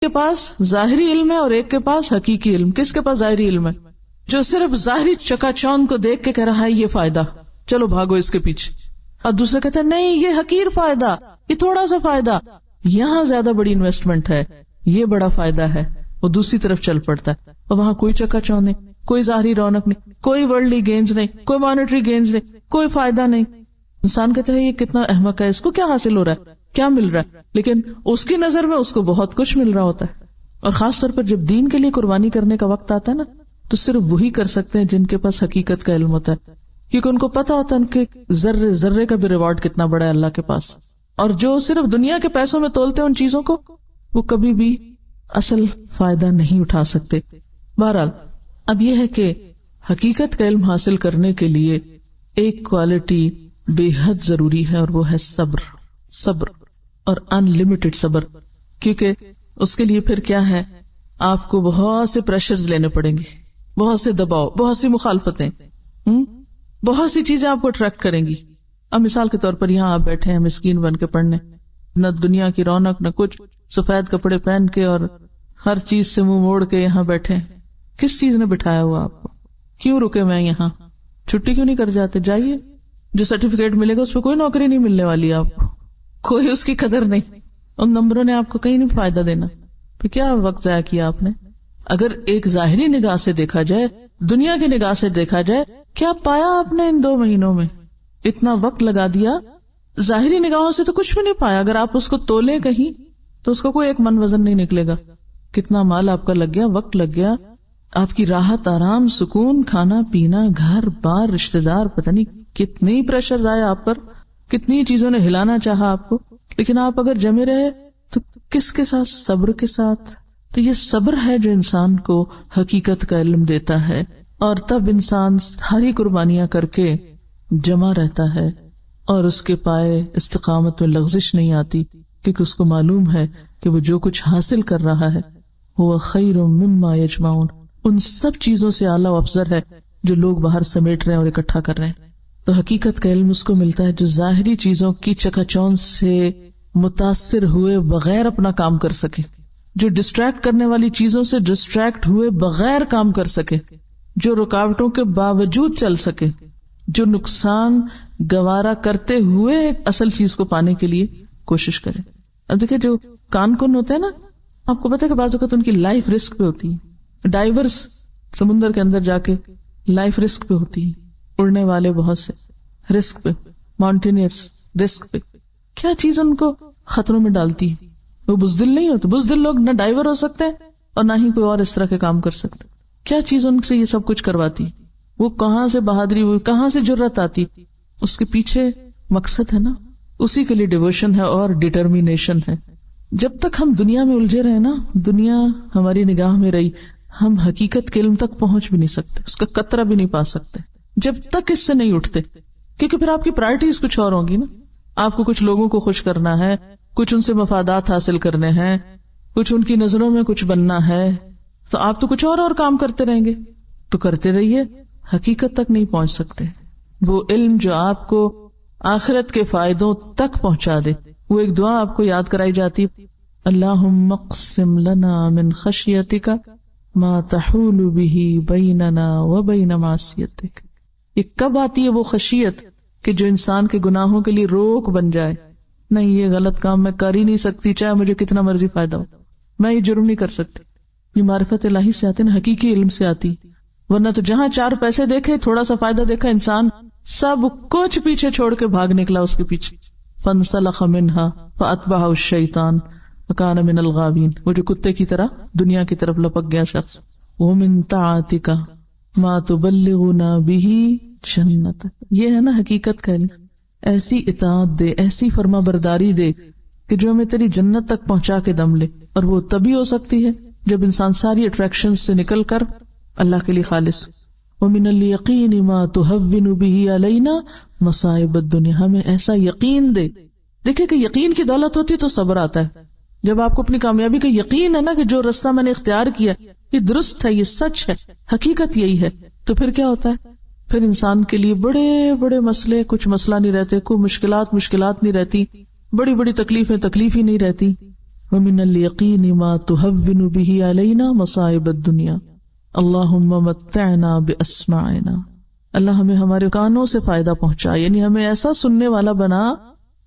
کے پاس ظاہری علم ہے اور ایک کے پاس حقیقی علم. کس کے پاس ظاہری علم ہے؟ جو صرف ظاہری چکا چوند کو دیکھ کے کہہ رہا ہے یہ فائدہ، چلو بھاگو اس کے پیچھے، اور دوسرا کہتا ہے نہیں یہ حقیر فائدہ، یہ تھوڑا سا فائدہ، یہاں زیادہ بڑی انویسٹمنٹ ہے، یہ بڑا فائدہ ہے، وہ دوسری طرف چل پڑتا ہے، اور وہاں کوئی چکا چوند نہیں، کوئی ظاہری رونق نہیں، کوئی ورلڈلی گینز نہیں، کوئی مانیٹری گینز نہیں، کوئی فائدہ نہیں. انسان کہتا ہے یہ کتنا احمق ہے، اس کو کیا حاصل ہو رہا ہے، کیا مل رہا ہے، لیکن اس کی نظر میں اس کو بہت کچھ مل رہا ہوتا ہے. اور خاص طور پر جب دین کے لیے قربانی کرنے کا وقت آتا ہے نا، تو صرف وہی کر سکتے ہیں جن کے پاس حقیقت کا علم ہوتا ہے، کیونکہ ان کو پتا ہوتا ہے ان کے ذرے ذرے کا بھی ریوارڈ کتنا بڑا ہے اللہ کے پاس. اور جو صرف دنیا کے پیسوں میں تولتے ہیں ان چیزوں کو، وہ کبھی بھی اصل فائدہ نہیں اٹھا سکتے. بہرحال اب یہ ہے کہ حقیقت کا علم حاصل کرنے کے لیے ایک کوالٹی بے حد ضروری ہے، اور وہ ہے صبر. صبر اور ان لمیٹڈ صبر. کیونکہ اس کے لیے پھر کیا ہے، آپ کو بہت سے پریشرز لینے پڑیں گے، بہت سے دباؤ، بہت سی مخالفتیں، بہت سی چیزیں آپ کو اٹریکٹ کریں گی. اب مثال کے طور پر یہاں آپ بیٹھے ہیں مسکین بن کے پڑھنے، نہ دنیا کی رونق نہ کچھ، سفید کپڑے پہن کے اور ہر چیز سے منہ موڑ کے یہاں بیٹھے ہیں. کس چیز نے بٹھایا ہوا آپ کو؟ کیوں رکے میں یہاں؟ چھٹی کیوں نہیں کر جاتے؟ جائیے. جو سرٹیفکیٹ ملے گا اس پہ کوئی نوکری نہیں ملنے والی آپ کو، کوئی اس کی قدر نہیں، ان نمبروں نے آپ کو کہیں نہیں فائدہ دینا. پھر کیا وقت ضائع کیا آپ نے؟ اگر ایک ظاہری نگاہ سے دیکھا جائے، دنیا کی نگاہ سے دیکھا جائے، کیا پایا آپ نے ان 2 مہینوں میں؟ اتنا وقت لگا دیا، ظاہری نگاہوں سے تو کچھ بھی نہیں پایا. اگر آپ اس کو تولیں کہیں تو اس کا کوئی ایک من وزن نہیں نکلے گا. کتنا مال آپ کا لگ گیا، وقت لگ گیا، آپ کی راحت، آرام، سکون، کھانا پینا، گھر بار، رشتے دار، پتہ نہیں کتنی پریشر آئے آپ پر، کتنی چیزوں نے ہلانا چاہا آپ کو، لیکن آپ اگر جمے رہے تو کس کے ساتھ؟ صبر کے ساتھ. تو یہ صبر ہے جو انسان کو حقیقت کا علم دیتا ہے، اور تب انسان ساری قربانیاں کر کے جمع رہتا ہے، اور اس کے پائے استقامت میں لغزش نہیں آتی، کیونکہ اس کو معلوم ہے کہ وہ جو کچھ حاصل کر رہا ہے وہ خیر مما یجمعون، ان سب چیزوں سے اعلیٰ و افضل ہے جو لوگ باہر سمیٹ رہے ہیں اور اکٹھا کر رہے ہیں. تو حقیقت کا علم اس کو ملتا ہے جو ظاہری چیزوں کی چکا چوند سے متاثر ہوئے بغیر اپنا کام کر سکے، جو ڈسٹریکٹ کرنے والی چیزوں سے ڈسٹریکٹ ہوئے بغیر کام کر سکے، جو رکاوٹوں کے باوجود چل سکے، جو نقصان گوارا کرتے ہوئے ایک اصل چیز کو پانے کے لیے کوشش کرے. اب دیکھیں جو کان کن ہوتے ہیں نا، آپ کو پتہ ہے کہ بعض اوقات ان کی لائف رسک پہ ہوتی ہے. ڈائیورس سمندر کے اندر جا کے لائف رسک پہ ہوتی ہے، اڑنے والے بہت سے رسک پہ، ماؤنٹینئرس رسک پہ. کیا چیز ان کو خطروں میں ڈالتی ہے؟ وہ بزدل نہیں ہوتے. بزدل لوگ نہ ڈائیور ہو سکتے اور نہ ہی کوئی اور اس طرح کے کام کر سکتے. کیا چیز ان سے یہ سب کچھ کرواتی؟ وہ کہاں سے بہادری، وہ کہاں سے جرأت آتی؟ اس کے پیچھے مقصد ہے نا، اسی کے لیے ڈیووشن ہے اور ڈٹرمینیشن ہے. جب تک ہم دنیا میں الجھے رہے نا، دنیا ہماری نگاہ میں رہی، ہم حقیقت کے علم تک پہنچ بھی نہیں سکتے، اس کا قطرہ بھی نہیں پا سکتے جب تک اس سے نہیں اٹھتے. کیونکہ پھر آپ کی پرائرٹیز کچھ اور ہوں گی نا. آپ کو کچھ لوگوں کو خوش کرنا ہے، کچھ ان سے مفادات حاصل کرنے ہیں، کچھ ان کی نظروں میں کچھ بننا ہے، تو آپ تو کچھ اور کام کرتے رہیں گے. تو کرتے رہیے، حقیقت تک نہیں پہنچ سکتے. وہ علم جو آپ کو آخرت کے فائدوں تک پہنچا دے. وہ ایک دعا آپ کو یاد کرائی جاتی، اللہم اقسم لنا من خشیتک ما تحول به بیننا وبین معصیتک. یہ کب آتی ہے وہ خشیت کہ جو انسان کے گناہوں کے لیے روک بن جائے؟ نہیں، یہ غلط کام میں کر ہی نہیں سکتی، چاہے مجھے کتنا مرضی فائدہ ہو، میں یہ جرم نہیں کر سکتی. یہ معرفت الہی سے آتی نا، حقیقی علم سے آتی. ورنہ تو جہاں 4 پیسے دیکھے، تھوڑا سا فائدہ دیکھا، انسان سب کچھ پیچھے چھوڑ کے بھاگ نکلا اس کے پیچھے. فانسلخ منہا فاتبعہ الشیطان فکان من الغاوین. وہ جو کتے کی طرح دنیا کی طرف لپک گیا شخص. ومن طاعتک ما تبلغنا به جنتک. یہ ہے نا حقیقت کا علم. ایسی اطاعت دے، ایسی فرما برداری دے کہ جو ہمیں تیری جنت تک پہنچا کے دم لے. اور وہ تبھی ہو سکتی ہے جب انسان ساری اٹریکشن سے نکل کر اللہ کے لیے خالص. ومن الیقین ما تهون به علینا مصائب الدنیا. ہمیں ایسا یقین دے. دیکھیں کہ یقین کی دولت ہوتی تو صبر آتا ہے. جب آپ کو اپنی کامیابی کا یقین ہے نا کہ جو رستہ میں نے اختیار کیا یہ درست ہے، یہ سچ ہے، حقیقت یہی ہے، تو پھر کیا ہوتا ہے؟ پھر انسان کے لیے بڑے بڑے مسئلے کچھ مسئلہ نہیں رہتے، کوئی مشکلات نہیں رہتی، بڑی بڑی تکلیف ہی نہیں رہتی. ومن الیقین ما تہون بہ علینا مصائب الدنیا اللہم متعنا باسماعنا. اللہ ہمیں ہمارے کانوں سے فائدہ پہنچا، یعنی ہمیں ایسا سننے والا بنا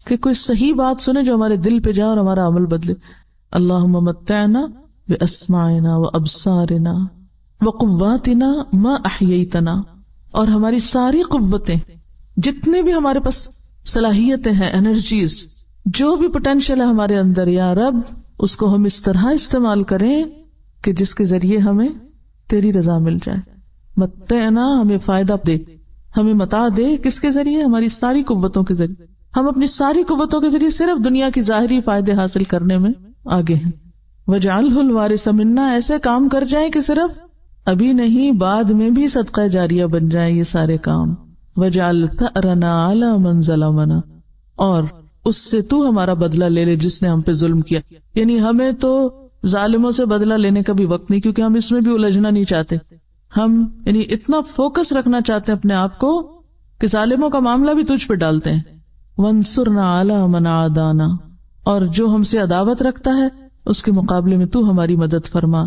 کہ کوئی صحیح بات سنے جو ہمارے دل پہ جائے اور ہمارا عمل بدلے. اللہم متعنا باسماعنا وابصارنا وقواتنا ما احییتنا، اور ہماری ساری قوتیں، جتنے بھی ہمارے پاس صلاحیتیں ہیں، انرجیز، جو بھی پوٹینشیل ہے ہمارے اندر، یا رب اس کو ہم اس طرح استعمال کریں کہ جس کے ذریعے ہمیں تیری رضا مل جائے. متعنا، ہمیں فائدہ دے، ہمیں متاع دے. کس کے ذریعے؟ ہماری ساری قوتوں کے ذریعے. ہم اپنی ساری قوتوں کے ذریعے صرف دنیا کی ظاہری فائدے حاصل کرنے میں آگے ہیں. وَاجْعَلْهُ الْوَارِثَ مِنَّا، ایسے کام کر جائیں کہ صرف ابھی نہیں بعد میں بھی صدقہ جاریہ بن جائیں یہ سارے کام. وَاجْعَلْ ثَأْرَنَا عَلَى مَنْ ظَلَمَنَا، اور اس سے تو ہمارا بدلہ لے لے جس نے ہم پہ ظلم کیا. یعنی ہمیں تو ظالموں سے بدلہ لینے کا بھی وقت نہیں، کیونکہ ہم اس میں بھی الجھنا نہیں چاہتے. ہم یعنی اتنا فوکس رکھنا چاہتے ہیں اپنے آپ کو کہ ظالموں کا معاملہ بھی تجھ پہ ڈالتے ہیں. وَانصُرْنَا عَلَى مَنْ عَادَانَا، اور جو ہم سے عداوت رکھتا ہے اس کے مقابلے میں تو ہماری مدد فرما.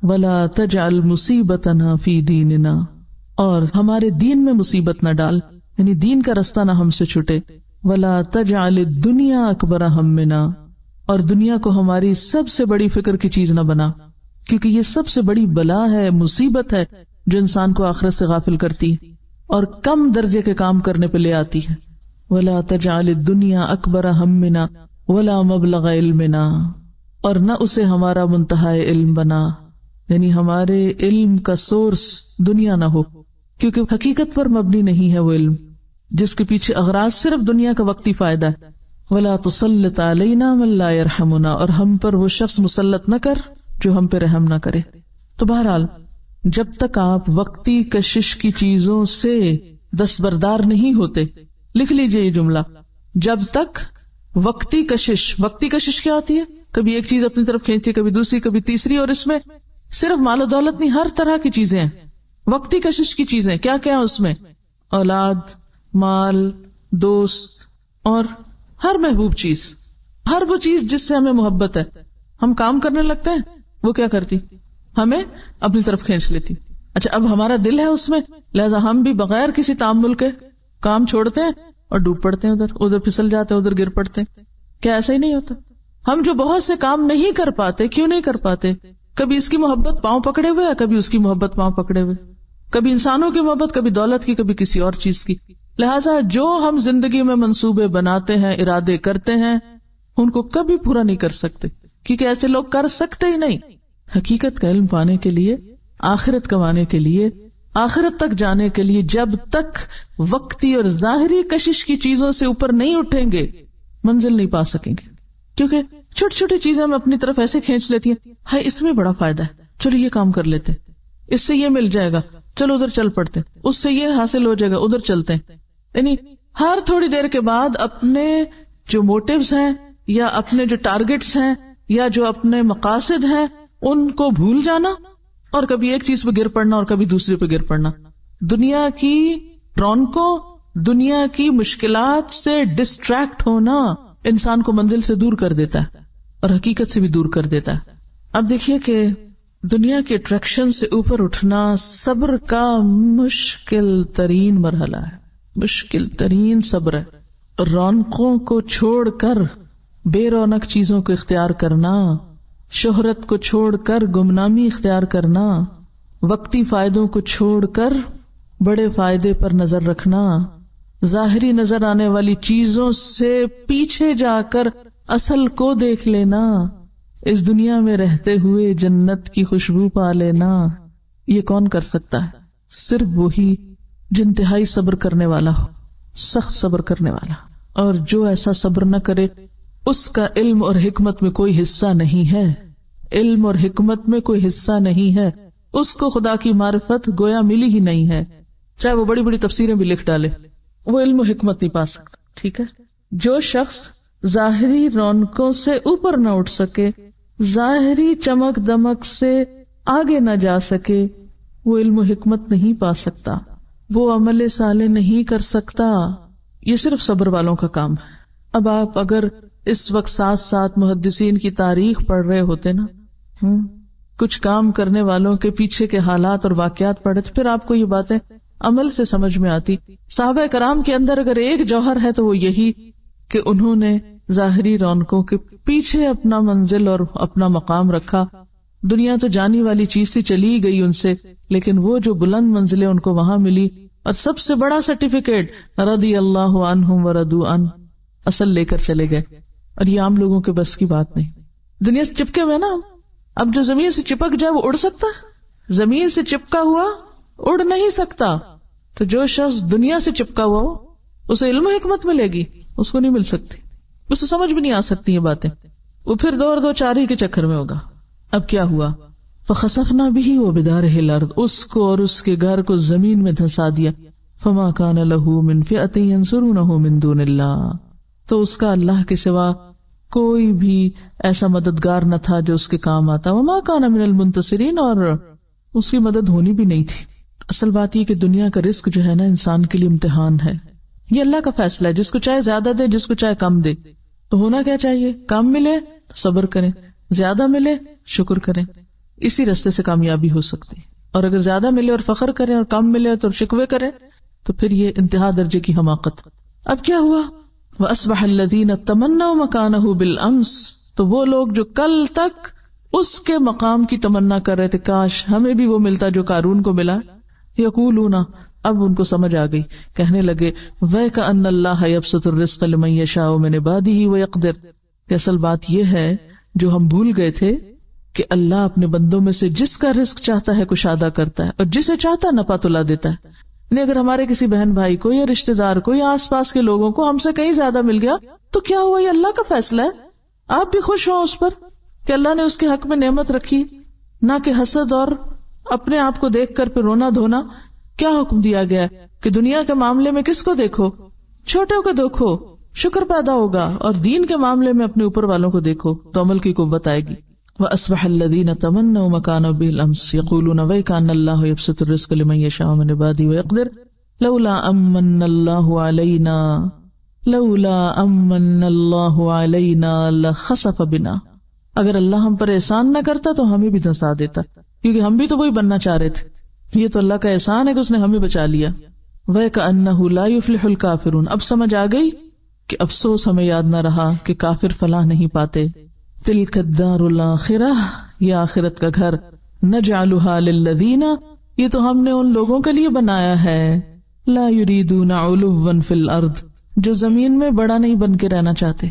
وَلَا تَجْعَلْ مُصِيبَتَنَا فِي دِينِنَا، اور ہمارے دین میں مصیبت نہ ڈال، یعنی دین کا رستہ نہ ہم سے چھٹے. وَلَا تَجْعَلِ الدُّنْيَا أَكْبَرَ هَمِّنَا، اور دنیا کو ہماری سب سے بڑی فکر کی چیز نہ بنا، کیونکہ یہ سب سے بڑی بلا ہے، مصیبت ہے جو انسان کو آخرت سے غافل کرتی ہے اور کم درجے کے کام کرنے پہ لے آتی ہے. وَلَا تَجْعَلِ الدُّنْيَا أَكْبَرَ هَمِّنَا وَلَا مَبْلَغَ عِلْمِنَا، اور نہ اسے ہمارا منتہا علم بنا، یعنی ہمارے علم کا سورس دنیا نہ ہو، کیونکہ حقیقت پر مبنی نہیں ہے وہ علم جس کے پیچھے اغراض صرف دنیا کا وقتی فائدہ ہے. وَلَا تُسَلِّطْ عَلَيْنَا مَن لَا يَرْحَمُنَا، اور ہم پر وہ شخص مسلط نہ کر جو ہم پہ رحم نہ کرے. تو بہرحال جب تک آپ وقتی کشش کی چیزوں سے دستبردار نہیں ہوتے، لکھ لیجئے یہ جملہ، جب تک وقتی کشش کیا ہوتی ہے؟ کبھی ایک چیز اپنی طرف کھینچتی، کبھی دوسری، کبھی تیسری، اور اس میں صرف مال و دولت نہیں، ہر طرح کی چیزیں ہیں. وقتی کشش کی چیزیں کیا کیا ہیں اس میں؟ اولاد، مال، دوست، اور ہر محبوب چیز، ہر وہ چیز جس سے ہمیں محبت ہے. ہم کام کرنے لگتے ہیں، وہ کیا کرتی؟ ہمیں اپنی طرف کھینچ لیتی. اچھا، اب ہمارا دل ہے اس میں، لہذا ہم بھی بغیر کسی تعامل کے کام چھوڑتے ہیں اور ڈوب پڑتے ہیں، ادھر پھسل جاتے ہیں، ادھر گر پڑتے ہیں. کیا ایسا ہی نہیں ہوتا؟ ہم جو بہت سے کام نہیں کر پاتے، کیوں نہیں کر پاتے؟ کبھی اس کی محبت پاؤں پکڑے ہوئے یا کبھی اس کی محبت پاؤں پکڑے ہوئے، کبھی انسانوں کی محبت، کبھی دولت کی، کبھی کسی اور چیز کی. لہٰذا جو ہم زندگی میں منصوبے بناتے ہیں، ارادے کرتے ہیں، ان کو کبھی پورا نہیں کر سکتے، کیونکہ ایسے لوگ کر سکتے ہی نہیں. حقیقت کا علم پانے کے لیے، آخرت کمانے کے لیے، آخرت تک جانے کے لیے جب تک وقتی اور ظاہری کشش کی چیزوں سے اوپر نہیں اٹھیں گے، منزل نہیں پا سکیں گے. کیونکہ چھوٹی چھوٹی چیزیں ہم اپنی طرف ایسے کھینچ لیتی ہیں، ہاں اس میں بڑا فائدہ ہے، چلو یہ کام کر لیتے، اس سے یہ مل جائے گا، چلو ادھر چل پڑتے، اس سے یہ حاصل ہو جائے گا، ادھر چلتے ہیں. یعنی ہر تھوڑی دیر کے بعد اپنے جو موٹیوز ہیں یا اپنے جو ٹارگٹس ہیں یا جو اپنے مقاصد ہیں ان کو بھول جانا، اور کبھی ایک چیز پہ گر پڑنا اور کبھی دوسرے پہ گر پڑنا. دنیا کی رونقوں، دنیا کی مشکلات سے ڈسٹریکٹ ہونا انسان کو منزل سے دور کر دیتا ہے اور حقیقت سے بھی دور کر دیتا ہے. اب دیکھیے کہ دنیا کے اٹریکشن سے اوپر اٹھنا صبر کا مشکل ترین مرحلہ ہے، مشکل ترین صبر ہے. رونقوں کو چھوڑ کر بے رونق چیزوں کو اختیار کرنا، شہرت کو چھوڑ کر گمنامی اختیار کرنا، وقتی فائدوں کو چھوڑ کر بڑے فائدے پر نظر رکھنا، ظاہری نظر آنے والی چیزوں سے پیچھے جا کر اصل کو دیکھ لینا، اس دنیا میں رہتے ہوئے جنت کی خوشبو پا لینا، یہ کون کر سکتا ہے؟ صرف وہی جو انتہائی صبر کرنے والا ہو، سخت صبر کرنے والا. اور جو ایسا صبر نہ کرے اس کا علم اور حکمت میں کوئی حصہ نہیں ہے، علم اور حکمت میں کوئی حصہ نہیں ہے، اس کو خدا کی معرفت گویا ملی ہی نہیں ہے، چاہے وہ بڑی بڑی تفسیریں بھی لکھ ڈالے، وہ علم و حکمت نہیں پا سکتا. ٹھیک ہے، جو شخص ظاہری رونقوں سے اوپر نہ اٹھ سکے، ظاہری چمک دمک سے آگے نہ جا سکے، وہ علم و حکمت نہیں پا سکتا، وہ عمل صالح نہیں کر سکتا. یہ صرف صبر والوں کا کام ہے. اب آپ اگر اس وقت ساتھ ساتھ محدثین کی تاریخ پڑھ رہے ہوتے نا، کچھ کام کرنے والوں کے پیچھے کے حالات اور واقعات پڑھے تو پھر آپ کو یہ باتیں عمل سے سمجھ میں آتی. صحابہ کرام کے اندر اگر ایک جوہر ہے تو وہ یہی کہ انہوں نے ظاہری رونقوں کے پیچھے اپنا منزل اور اپنا مقام رکھا. دنیا تو جانی والی چیز تھی، چلی گئی ان سے، لیکن وہ جو بلند منزلیں ان کو وہاں ملی، اور سب سے بڑا سرٹیفکیٹ رضی اللہ عنہم ورضوا عنہ اصل لے کر چلے گئے. اور یہ عام لوگوں کے بس کی بات نہیں. دنیا سے چپکے ہوئے نا، اب جو زمین سے چپک جائے وہ اڑ سکتا؟ زمین سے چپکا ہوا اڑ نہیں سکتا. تو جو شخص دنیا سے چپکا ہوا ہو اسے علم و حکمت ملے گی، اس کو نہیں مل سکتی، اسے سمجھ بھی نہیں آ سکتی یہ باتیں. وہ پھر دو چاری کے چکر میں ہوگا. اب کیا ہوا؟ فخسفنا به وبداره الارض، اس کو اور اس کے گھر کو زمین میں دھسا دیا. فما كان له من فئة ينصرونه من دون الله، تو اس کا اللہ کے سوا کوئی بھی ایسا مددگار نہ تھا جو اس کے کام آتا. وما كان من المنتصرین، اور اس کی مدد ہونی بھی نہیں تھی. اصل بات یہ کہ دنیا کا رزق جو ہے نا انسان کے لیے امتحان ہے. یہ اللہ کا فیصلہ ہے، جس کو چاہے زیادہ دے، جس کو چاہے کم دے. تو ہونا کیا چاہیے؟ کم ملے تو صبر کریں، زیادہ ملے شکر کریں. اسی راستے سے کامیابی ہو سکتی ہے. اور اگر زیادہ ملے اور فخر کریں اور کم ملے تو شکوے کریں تو پھر یہ انتہا درجے کی حماقت. اب کیا ہوا؟ وَأَصْبَحَ الَّذِينَ تَمَنَّوْا مَكَانَهُ بِالْأَمْسِ، تو وہ لوگ جو کل تک اس کے مقام کی تمنا کر رہے تھے، کاش ہمیں بھی وہ ملتا جو قارون کو ملا. یقولون، اب ان کو سمجھ آ گئی، کہنے لگے وَيْكَأَنَّ اللَّهَ يَبْسُطُ الرِّزْقَ لِمَن يَشَاءُ مِنْ عِبَادِهِ وَيَقْدِرُ. کہ اصل بات یہ ہے جو ہم بھول گئے تھے کہ اللہ اپنے بندوں میں سے جس کا رزق چاہتا ہے کشادہ کرتا ہے اور جسے چاہتا ہے نپا تلا دیتا ہے. یعنی اگر ہمارے کسی بہن بھائی کو یا رشتے دار کو یا آس پاس کے لوگوں کو ہم سے کہیں زیادہ مل گیا تو کیا ہوا؟ یہ اللہ کا فیصلہ ہے. آپ بھی خوش ہوں اس پر کہ اللہ نے اس کے حق میں نعمت رکھی، نہ کہ حسد اور اپنے آپ کو دیکھ کر پھر رونا دھونا. کیا حکم دیا گیا ہے کہ دنیا کے معاملے میں کس کو دیکھو؟ چھوٹے کو دیکھو، شکر پیدا ہوگا، اور دین کے معاملے میں اپنے اوپر والوں کو دیکھو تو عمل کی قوت آئے گی. وَأَصْبَحَ الَّذِينَ تَمَنَّوْا مَكَانَهُ بِالْأَمْسِ يَقُولُونَ وَيْكَأَنَّ اللَّهَ يَبْسُطُ الرِّزْقَ لِمَن يَشَاءُ مِنْ عِبَادِهِ وَيَقْدِرُ لَوْلَا أَمَّنَّ اللَّهُ عَلَيْنَا لَخَسَفَ بِنَا. اگر اللہ ہم پر احسان نہ کرتا تو ہمیں بھی دھسا دیتا، کیونکہ ہم بھی تو وہی بننا چاہ رہے تھے. یہ تو اللہ کا احسان ہے کہ اس نے ہمیں بچا لیا. وَيَكَأَنَّهُ لَا يُفْلِحُ الْكَافِرُونَ. اب سمجھ آ گئی کہ افسوس ہمیں یاد نہ رہا کہ کافر فلاح نہیں پاتے. تِلْكَ الدَّارُ الْآخِرَةُ، یہ آخرت کا گھر، نَجْعَلُهَا لِلَّذِينَ، یہ تو ہم نے ان لوگوں کے لیے بنایا ہے، لَا يُرِيدُونَ عُلُوًّا فِي الْأَرْضِ، جو زمین میں بڑا نہیں بن کے رہنا چاہتے،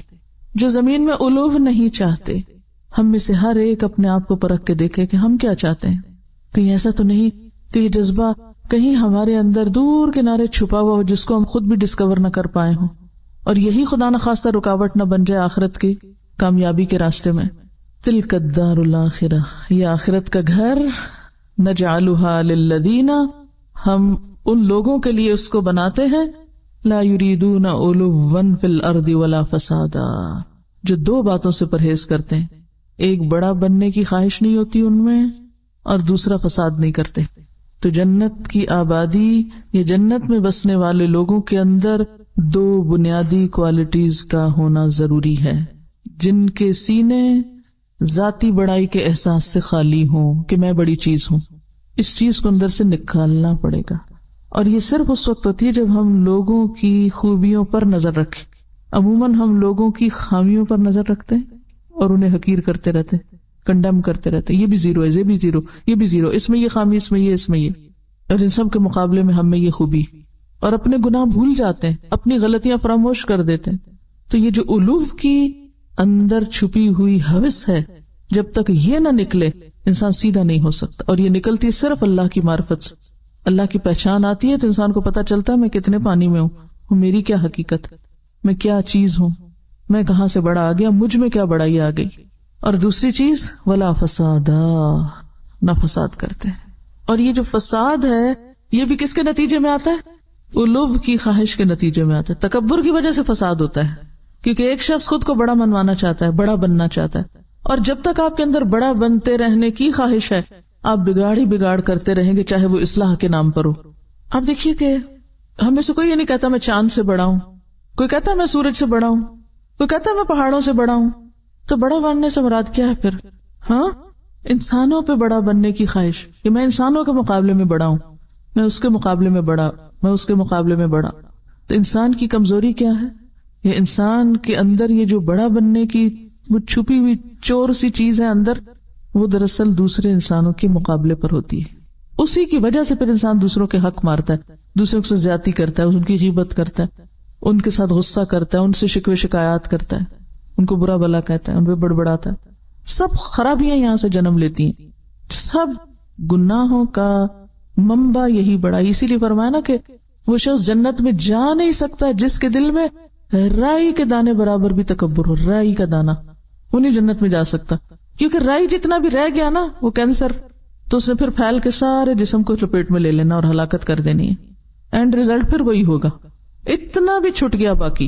جو زمین میں علو نہیں چاہتے. ہم میں سے ہر ایک اپنے آپ کو پرکھ کے دیکھے کہ ہم کیا چاہتے ہیں. کہیں ایسا تو نہیں کہ یہ جذبہ کہیں ہمارے اندر دور کنارے چھپا ہوا ہو جس کو ہم خود بھی ڈسکور نہ کر پائے ہوں، اور یہی خدا نخواستہ رکاوٹ نہ بن جائے آخرت کی کامیابی کے راستے میں. تلک الدار الآخرہ، یہ آخرت کا گھر، نجعلها للذین، ہم ان لوگوں کے لیے اس کو بناتے ہیں، لا یریدون علوا فی الارض ولا فسادا، جو دو باتوں سے پرہیز کرتے ہیں، ایک بڑا بننے کی خواہش نہیں ہوتی ان میں، اور دوسرا فساد نہیں کرتے. تو جنت کی آبادی یا جنت میں بسنے والے لوگوں کے اندر دو بنیادی کوالٹیز کا ہونا ضروری ہے، جن کے سینے ذاتی بڑائی کے احساس سے خالی ہوں کہ میں بڑی چیز ہوں. اس چیز کو اندر سے نکالنا پڑے گا، اور یہ صرف اس وقت ہوتی ہے جب ہم لوگوں کی خوبیوں پر نظر رکھیں. عموماً ہم لوگوں کی خامیوں پر نظر رکھتے ہیں اور انہیں حقیر کرتے رہتے، کنڈم کرتے رہتے، یہ بھی زیرو ہے، یہ بھی زیرو، یہ بھی زیرو، اس میں یہ خامی، اس میں یہ، اس میں یہ، اور ان سب کے مقابلے میں ہم میں یہ خوبی، اور اپنے گناہ بھول جاتے ہیں، اپنی غلطیاں فراموش کر دیتے ہیں. تو یہ جو الوف کی اندر چھپی ہوئی ہوس ہے، جب تک یہ نہ نکلے انسان سیدھا نہیں ہو سکتا. اور یہ نکلتی ہے صرف اللہ کی معرفت سے. اللہ کی پہچان آتی ہے تو انسان کو پتا چلتا ہے میں کتنے پانی میں ہوں، میری کیا حقیقت، میں کیا چیز ہوں، میں کہاں سے بڑا آ گیا، مجھ میں کیا بڑائی آ گئی. اور دوسری چیز ولا فسادا، نہ فساد کرتے ہیں. اور یہ جو فساد ہے یہ بھی کس کے نتیجے میں آتا ہے؟ علو کی خواہش کے نتیجے میں آتا ہے. تکبر کی وجہ سے فساد ہوتا ہے، کیونکہ ایک شخص خود کو بڑا منوانا چاہتا ہے، بڑا بننا چاہتا ہے، اور جب تک آپ کے اندر بڑا بنتے رہنے کی خواہش ہے آپ بگاڑ ہی بگاڑ کرتے رہیں گے، چاہے وہ اصلاح کے نام پر ہو. آپ دیکھیے کہ ہم میں سے کوئی یہ نہیں کہتا میں چاند سے بڑا ہوں، کوئی کہتا ہے میں سورج سے بڑا ہوں، کوئی کہتا ہے میں پہاڑوں سے بڑا ہوں، تو بڑا بننے سے مراد کیا ہے پھر؟ ہاں، انسانوں پہ بڑا بننے کی خواہش کہ میں انسانوں کے مقابلے میں بڑا ہوں، میں اس کے مقابلے میں بڑا، میں اس کے مقابلے میں بڑا. تو انسان کی کمزوری کیا ہے؟ یہ انسان کے اندر یہ جو بڑا بننے کی وہ چھپی ہوئی چور سی چیز ہے اندر، وہ دراصل دوسرے انسانوں کے مقابلے پر ہوتی ہے. اسی کی وجہ سے پھر انسان دوسروں کے حق مارتا ہے، دوسروں سے زیادتی کرتا ہے، ان کی غیبت کرتا ہے، ان کے ساتھ غصہ کرتا ہے، ان سے شکوے شکایات کرتا ہے، ان کو برا بھلا کہتا ہے، ان پہ بڑبڑاتا ہے. سب خرابیاں یہاں سے جنم لیتی ہیں، سب گناہوں کا منبع یہی بڑا. اسی لیے فرمایا نا کہ وہ شخص جنت میں جا نہیں سکتا جس کے دل میں رائی کے دانے برابر بھی تکبر ہو. رائی کا دانا وہ نہیں جنت میں جا سکتا، کیونکہ رائی جتنا بھی رہ گیا نا وہ کینسر، تو اس نے پھر پھیل کے سارے جسم کو لپیٹ میں لے لینا اور ہلاکت کر دینی ہے. اینڈ ریزلٹ پھر وہی ہوگا، اتنا بھی چھٹ گیا باقی.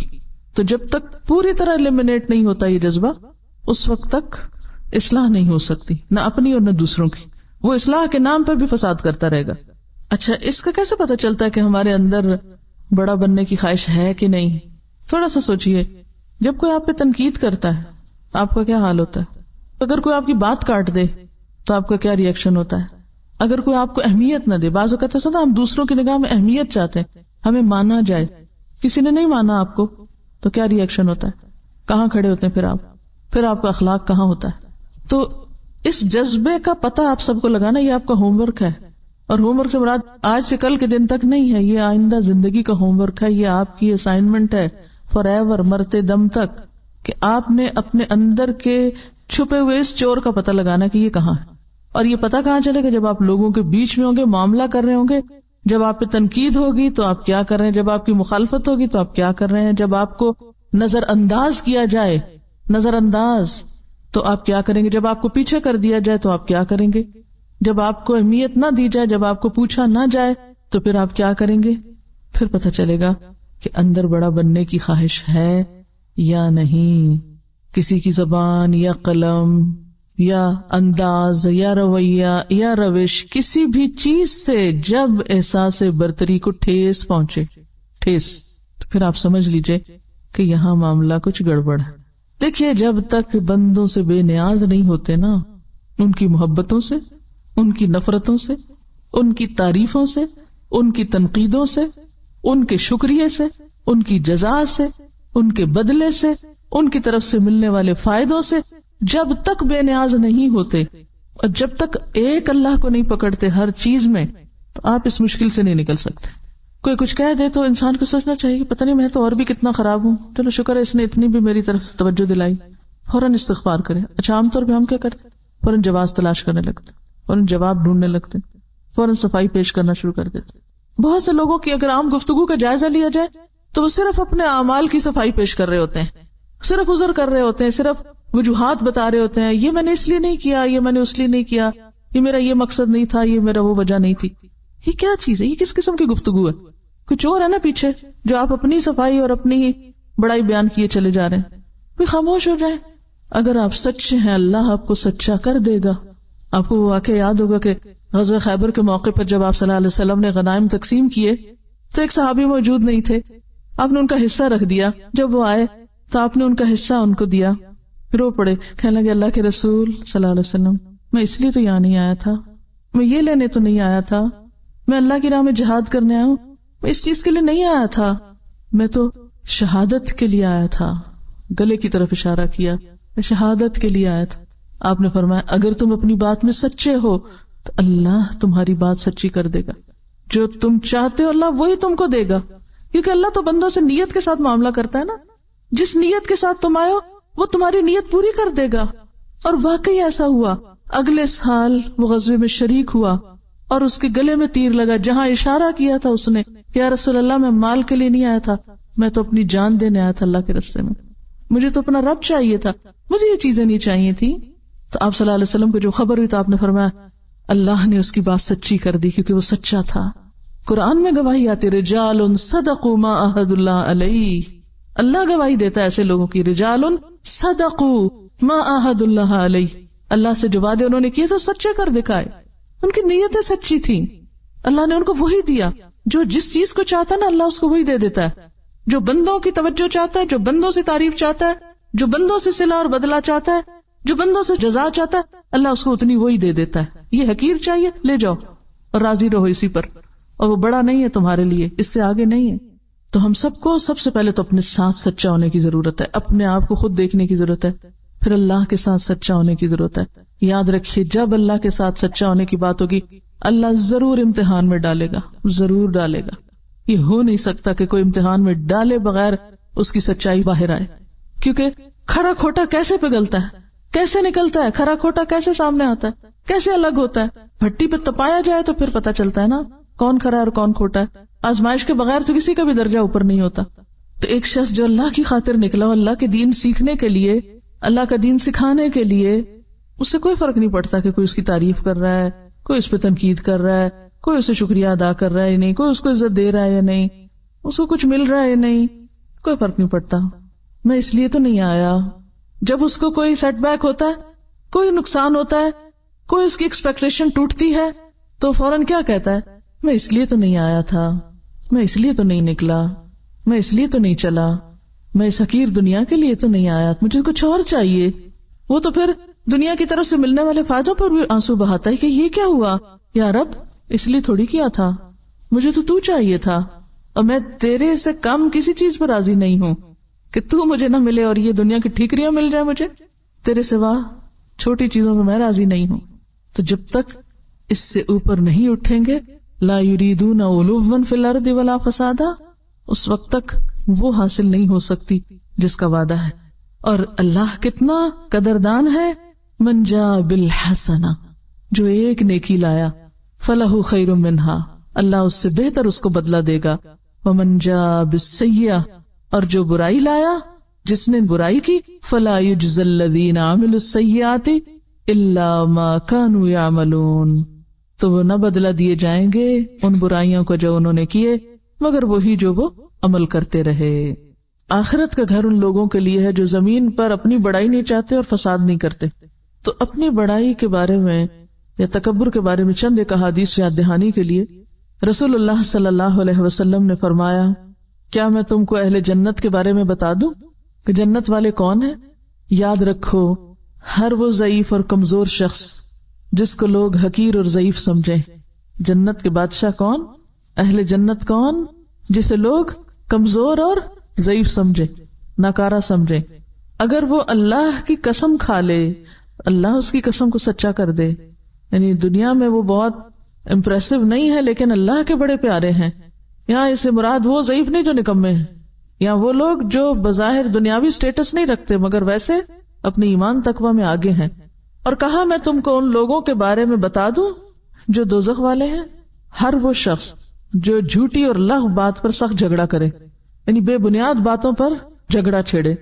تو جب تک پوری طرح ایلیمنیٹ نہیں ہوتا یہ جذبہ، اس وقت تک اصلاح نہیں ہو سکتی، نہ اپنی اور نہ دوسروں کی. وہ اصلاح کے نام پر بھی فساد کرتا رہے گا. اچھا، اس کا کیسے پتا چلتا ہے کہ ہمارے اندر بڑا بننے کی خواہش ہے کہ نہیں؟ تھوڑا سا سوچئے، جب کوئی آپ پہ تنقید کرتا ہے آپ کا کیا حال ہوتا ہے؟ اگر کوئی آپ کی بات کاٹ دے تو آپ کا کیا ری ایکشن ہوتا ہے؟ اگر کوئی آپ کو اہمیت نہ دے، بعض اوقات ایسا ہوتا ہے ہم دوسروں کی نگاہ میں اہمیت چاہتے ہیں، ہمیں مانا جائے، کسی نے نہیں مانا آپ کو تو کیا ری ایکشن ہوتا ہے؟ کہاں کھڑے ہوتے ہیں پھر آپ کا اخلاق کہاں ہوتا ہے؟ تو اس جذبے کا پتہ آپ سب کو لگانا، یہ آپ کا ہوم ورک ہے. اور ہوم ورک سے مراد آج سے کل کے دن تک نہیں ہے، یہ آئندہ زندگی کا ہوم ورک ہے. یہ آپ کی اسائنمنٹ ہے فار ایور، مرتے دم تک، کہ آپ نے اپنے اندر کے چھپے ہوئے اس چور کا پتہ لگانا کہ یہ کہاں ہے. اور یہ پتہ کہاں چلے گا؟ جب آپ لوگوں کے بیچ میں ہوں گے، معاملہ کر رہے ہوں گے، جب آپ پہ تنقید ہوگی تو آپ کیا کر رہے ہیں، جب آپ کی مخالفت ہوگی تو آپ کیا کر رہے ہیں، جب آپ کو نظر انداز کیا جائے، نظر انداز، تو آپ کیا کریں گے، جب آپ کو پیچھے کر دیا جائے تو آپ کیا کریں گے، جب آپ کو اہمیت نہ دی جائے، جب آپ کو پوچھا نہ جائے تو پھر آپ کیا کریں گے. پھر پتہ چلے گا کہ اندر بڑا بننے کی خواہش ہے یا نہیں. کسی کی زبان یا قلم یا انداز یا رویہ یا روش، کسی بھی چیز سے جب احساس برتری کو ٹھیس پہنچے، تو پھر آپ سمجھ لیجئے کہ یہاں معاملہ کچھ گڑبڑ ہے. دیکھیے، جب تک بندوں سے بے نیاز نہیں ہوتے نا، ان کی محبتوں سے، ان کی نفرتوں سے، ان کی تعریفوں سے، ان کی تنقیدوں سے، ان کے شکریہ سے، ان کی جزا سے، ان کے بدلے سے، ان کی طرف سے ملنے والے فائدوں سے، جب تک بے نیاز نہیں ہوتے اور جب تک ایک اللہ کو نہیں پکڑتے ہر چیز میں، تو آپ اس مشکل سے نہیں نکل سکتے. کوئی کچھ کہہ دے تو انسان کو سوچنا چاہیے کہ پتہ نہیں میں تو اور بھی کتنا خراب ہوں، چلو شکر ہے اس نے اتنی بھی میری طرف توجہ دلائی، فوراً استغفار کرے. اچھا، عام طور پہ ہم کیا کرتے؟ فوراً جواز تلاش کرنے لگتے، فوراً جواب ڈھونڈنے لگتے، فوراً صفائی پیش کرنا شروع کر دیتے. بہت سے لوگوں کی اگر عام گفتگو کا جائزہ لیا جائے تو وہ صرف اپنے اعمال کی صفائی پیش کر رہے ہوتے ہیں، صرف عذر کر رہے ہوتے ہیں، صرف وجوہات بتا رہے ہوتے ہیں، یہ میں نے اس لیے نہیں کیا، یہ میں نے اس لیے نہیں کیا، یہ میرا یہ مقصد نہیں تھا، یہ میرا وہ وجہ نہیں تھی. یہ کیا چیز ہے؟ یہ کس قسم کی گفتگو ہے؟ کچھ اور ہے نا پیچھے، جو آپ اپنی صفائی اور اپنی بڑائی بیان کیے چلے جا رہے ہیں. کوئی خاموش ہو جائے. اگر آپ سچے ہیں اللہ آپ کو سچا کر دے گا. آپ کو وہ واقعہ یاد ہوگا کہ غزوہ خیبر کے موقع پر جب آپ صلی اللہ علیہ وسلم نے غنائم تقسیم کیے تو ایک صحابی موجود نہیں تھے، آپ نے ان کا حصہ رکھ دیا. جب وہ آئے تو آپ نے ان کا حصہ ان کو دیا. رو پڑے، کہنے لگے اللہ کے رسول صلی اللہ علیہ وسلم، میں اس لیے تو یہاں نہیں آیا تھا، میں یہ لینے تو نہیں آیا تھا، میں اللہ کی راہ میں جہاد کرنے آیا ہوں، میں اس چیز کے لیے نہیں آیا تھا، میں تو شہادت کے لیے آیا تھا. گلے کی طرف اشارہ کیا، میں شہادت کے لیے آیا تھا. آپ نے فرمایا اگر تم اپنی بات میں سچے ہو تو اللہ تمہاری بات سچی کر دے گا. جو تم چاہتے ہو اللہ وہی تم کو دے گا، کیونکہ اللہ تو بندوں سے نیت کے ساتھ معاملہ کرتا ہے نا. جس نیت کے ساتھ تم آئے ہو وہ تمہاری نیت پوری کر دے گا. اور واقعی ایسا ہوا. اگلے سال وہ غزوے میں شریک ہوا اور اس کے گلے میں تیر لگا. جہاں اشارہ کیا تھا اس نے کہ یا رسول اللہ میں مال کے لیے نہیں آیا تھا، میں تو اپنی جان دینے آیا تھا اللہ کے راستے میں، مجھے تو اپنا رب چاہیے تھا، مجھے یہ چیزیں نہیں چاہیے تھی. تو آپ صلی اللہ علیہ وسلم کو جو خبر ہوئی تو آپ نے فرمایا اللہ نے اس کی بات سچی کر دی کیونکہ وہ سچا تھا. قرآن میں گواہی آتی رجال صدقوا ما عہد اللہ علیہ، اللہ گواہی دیتا ہے ایسے لوگوں کی. رجال صدقوا ما عہد اللہ علیہ، اللہ سے جو وعدے انہوں نے کیے تو سچے کر دکھائے، ان کی نیتیں سچی تھیں، اللہ نے ان کو وہی دیا. جو جس چیز کو چاہتا ہے نا اللہ اس کو وہی دے دیتا ہے. جو بندوں کی توجہ چاہتا ہے، جو بندوں سے تعریف چاہتا ہے، جو بندوں سے صلہ اور بدلہ چاہتا ہے، جو بندوں سے جزا چاہتا ہے، اللہ اس کو اتنی وہی دے دیتا ہے. یہ حقیر چاہیے، لے جاؤ اور راضی رہو اسی پر، اور وہ بڑا نہیں ہے تمہارے لیے، اس سے آگے نہیں ہے. تو ہم سب کو سب سے پہلے تو اپنے ساتھ سچا ہونے کی ضرورت ہے، اپنے آپ کو خود دیکھنے کی ضرورت ہے، پھر اللہ کے ساتھ سچا ہونے کی ضرورت ہے. یاد رکھیے جب اللہ کے ساتھ سچا ہونے کی بات ہوگی اللہ ضرور امتحان میں ڈالے گا، ضرور ڈالے گا. یہ ہو نہیں سکتا کہ کوئی امتحان میں ڈالے بغیر اس کی سچائی باہر آئے، کیونکہ کھرا کھوٹا کیسے پگھلتا ہے، کیسے نکلتا ہے، کھرا کھوٹا کیسے سامنے آتا ہے، کیسے الگ ہوتا ہے. بھٹی پہ تپایا جائے تو پھر پتا چلتا ہے نا کون کھرا اور کون کھوٹا ہے. آزمائش کے بغیر تو کسی کا بھی درجہ اوپر نہیں ہوتا. تو ایک شخص جو اللہ کی خاطر نکلا ہو، اللہ کے دین سیکھنے کے لیے، اللہ کا دین سکھانے کے لیے، اس سے کوئی فرق نہیں پڑتا کہ کوئی اس کی تعریف کر رہا ہے، کوئی اس پہ تنقید کر رہا ہے، کوئی اسے شکریہ ادا کر رہا ہے یا نہیں، کوئی اس کو عزت دے رہا ہے یا نہیں، اس کو کچھ مل رہا ہے یا نہیں، کوئی فرق نہیں پڑتا. میں اس لیے تو نہیں آیا. جب اس کو کوئی سیٹ بیک ہوتا ہے، کوئی نقصان ہوتا ہے، کوئی اس کی ایکسپیکٹیشن ٹوٹتی ہے، تو فوراً کیا کہتا ہے؟ میں اس لیے تو نہیں آیا تھا، میں اس لیے تو نہیں نکلا، میں اس لیے تو نہیں چلا، میں اس حقیر دنیا کے لیے تو نہیں آیا، مجھے کچھ اور چاہیے. وہ تو پھر دنیا کی طرف سے ملنے والے فائدوں پر بھی آنسو بہاتا ہے کہ یہ کیا ہوا یا رب، اس لیے تھوڑی کیا تھا، مجھے تو چاہیے تھا، اور میں تیرے سے کم کسی چیز پر راضی نہیں ہوں کہ تو مجھے نہ ملے اور یہ دنیا کی ٹھیکریاں مل جائے مجھے، تیرے سوا چھوٹی چیزوں پر میں راضی نہیں ہوں. تو جب تک اس سے اوپر نہیں اٹھیں گے، لا یریدون علوا فی الارض ولا فسادا، اس وقت تک وہ حاصل نہیں ہو سکتی جس کا وعدہ ہے. اور اللہ کتنا قدردان ہے، من جاء بالحسنہ، جو ایک نیکی لایا، فلہ خیر منہا، اللہ اس سے بہتر اس کو بدلہ دے گا. ومن جاء بالسیئہ، اور جو برائی لایا، جس نے برائی کی، فلا یجزی الذین عملوا السیئات الا ما كانوا یعملون، تو وہ نہ بدلہ دیے جائیں گے ان برائیوں کو جو انہوں نے کیے مگر وہی جو وہ عمل کرتے رہے. آخرت کا گھر ان لوگوں کے لیے ہے جو زمین پر اپنی بڑائی نہیں چاہتے اور فساد نہیں کرتے. تو اپنی بڑائی کے بارے میں یا تکبر کے بارے میں چند ایک احادیث یاد دہانی کے لیے رسول اللہ صلی اللہ علیہ وسلم نے فرمایا، کیا میں تم کو اہل جنت کے بارے میں بتا دوں کہ جنت والے کون ہیں؟ یاد رکھو، ہر وہ ضعیف اور کمزور شخص جس کو لوگ حقیر اور ضعیف سمجھیں، جنت کے بادشاہ کون؟ اہل جنت کون؟ جسے لوگ کمزور اور ضعیف سمجھے، ناکارہ سمجھے. اگر وہ اللہ کی قسم کھا لے، اللہ اس کی قسم کو سچا کر دے، یعنی دنیا میں وہ بہت امپریسو نہیں ہے لیکن اللہ کے بڑے پیارے ہیں. یہاں اسے مراد وہ ضعیف نہیں جو نکمے ہیں، یا وہ لوگ جو بظاہر دنیاوی سٹیٹس نہیں رکھتے مگر ویسے اپنے ایمان تقوی میں آگے ہیں. اور کہا میں تم کو ان لوگوں کے بارے میں بتا دوں جو دوزخ والے ہیں، ہر وہ شخص جو جھوٹی اور لغو بات پر سخت جھگڑا کرے، یعنی بے بنیاد باتوں پر جھگڑا چھیڑے،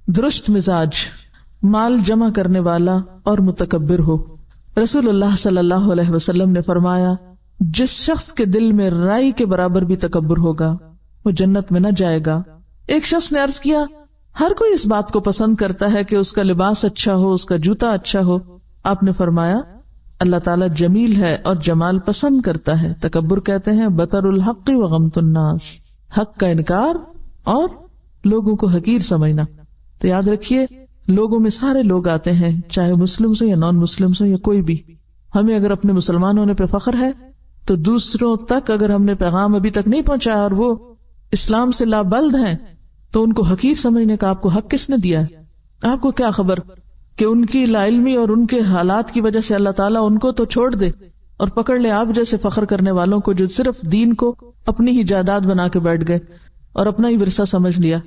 درست مزاج، مال جمع کرنے والا اور متکبر ہو. رسول اللہ صلی اللہ علیہ وسلم نے فرمایا، جس شخص کے دل میں رائی کے برابر بھی تکبر ہوگا وہ جنت میں نہ جائے گا. ایک شخص نے عرض کیا، ہر کوئی اس بات کو پسند کرتا ہے کہ اس کا لباس اچھا ہو، اس کا جوتا اچھا ہو. آپ نے فرمایا، اللہ تعالیٰ جمیل ہے اور جمال پسند کرتا ہے. تکبر کہتے ہیں بطر الحق و غمط الناس، حق کا انکار اور لوگوں کو حقیر سمجھنا. تو یاد رکھیے، لوگوں میں سارے لوگ آتے ہیں، چاہے مسلم ہو یا نان مسلم ہو یا کوئی بھی. ہمیں اگر اپنے مسلمان ہونے پہ فخر ہے تو دوسروں تک اگر ہم نے پیغام ابھی تک نہیں پہنچایا اور وہ اسلام سے لابلد ہیں تو ان کو حقیر سمجھنے کا آپ کو حق کس نے دیا ہے؟ آپ کو کیا خبر کہ ان کی لا علمی اور ان کے حالات کی وجہ سے اللہ تعالیٰ ان کو تو چھوڑ دے اور پکڑ لے آپ جیسے فخر کرنے والوں کو جو صرف دین کو اپنی ہی جائیداد بنا کے بیٹھ گئے اور اپنا ہی ورثہ سمجھ لیا.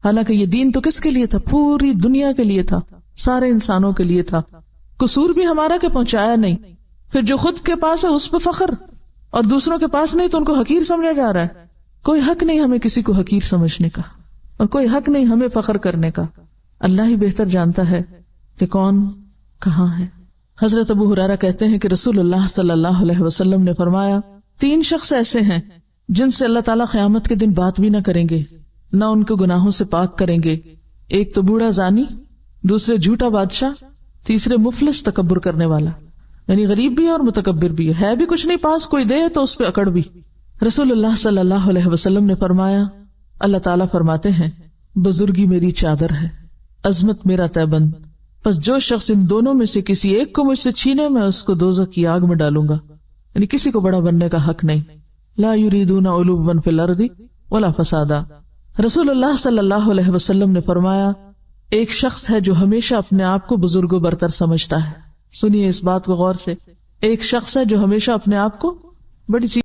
حالانکہ یہ دین تو کس کے لیے تھا؟ پوری دنیا کے لیے تھا، سارے انسانوں کے لیے تھا. قصور بھی ہمارا کہ پہنچایا نہیں. پھر جو خود کے پاس ہے اس پہ فخر اور دوسروں کے پاس نہیں تو ان کو حقیر سمجھا جا رہا ہے. کوئی حق نہیں ہمیں کسی کو حقیر سمجھنے کا اور کوئی حق نہیں ہمیں فخر کرنے کا. اللہ ہی بہتر جانتا ہے کہ کون کہاں ہے. حضرت ابو ہریرہ کہتے ہیں کہ رسول اللہ صلی اللہ علیہ وسلم نے فرمایا، 3 شخص ایسے ہیں جن سے اللہ تعالیٰ قیامت کے دن بات بھی نہ کریں گے، نہ ان کو گناہوں سے پاک کریں گے. ایک تو بوڑھا زانی، دوسرے جھوٹا بادشاہ، تیسرے مفلس تکبر کرنے والا، یعنی غریب بھی اور متکبر بھی ہے بھی کچھ نہیں پاس، کوئی دے تو اس پہ اکڑ بھی. رسول اللہ صلی اللہ علیہ وسلم نے فرمایا، اللہ تعالیٰ فرماتے ہیں بزرگی میری چادر ہے، عظمت میرا تہبند، پس جو شخص ان دونوں میں سے کسی ایک کو مجھ سے چھینے میں اس کو دوزخ کی آگ میں ڈالوں گا. یعنی کسی کو بڑا بننے کا حق نہیں. لا یریدون علوا فی الارض ولا فسادا. رسول اللہ صلی اللہ علیہ وسلم نے فرمایا ایک شخص ہے جو ہمیشہ اپنے آپ کو بزرگ و برتر سمجھتا ہے. سنیے اس بات کو غور سے، ایک شخص ہے جو ہمیشہ اپنے آپ کو بڑی چیز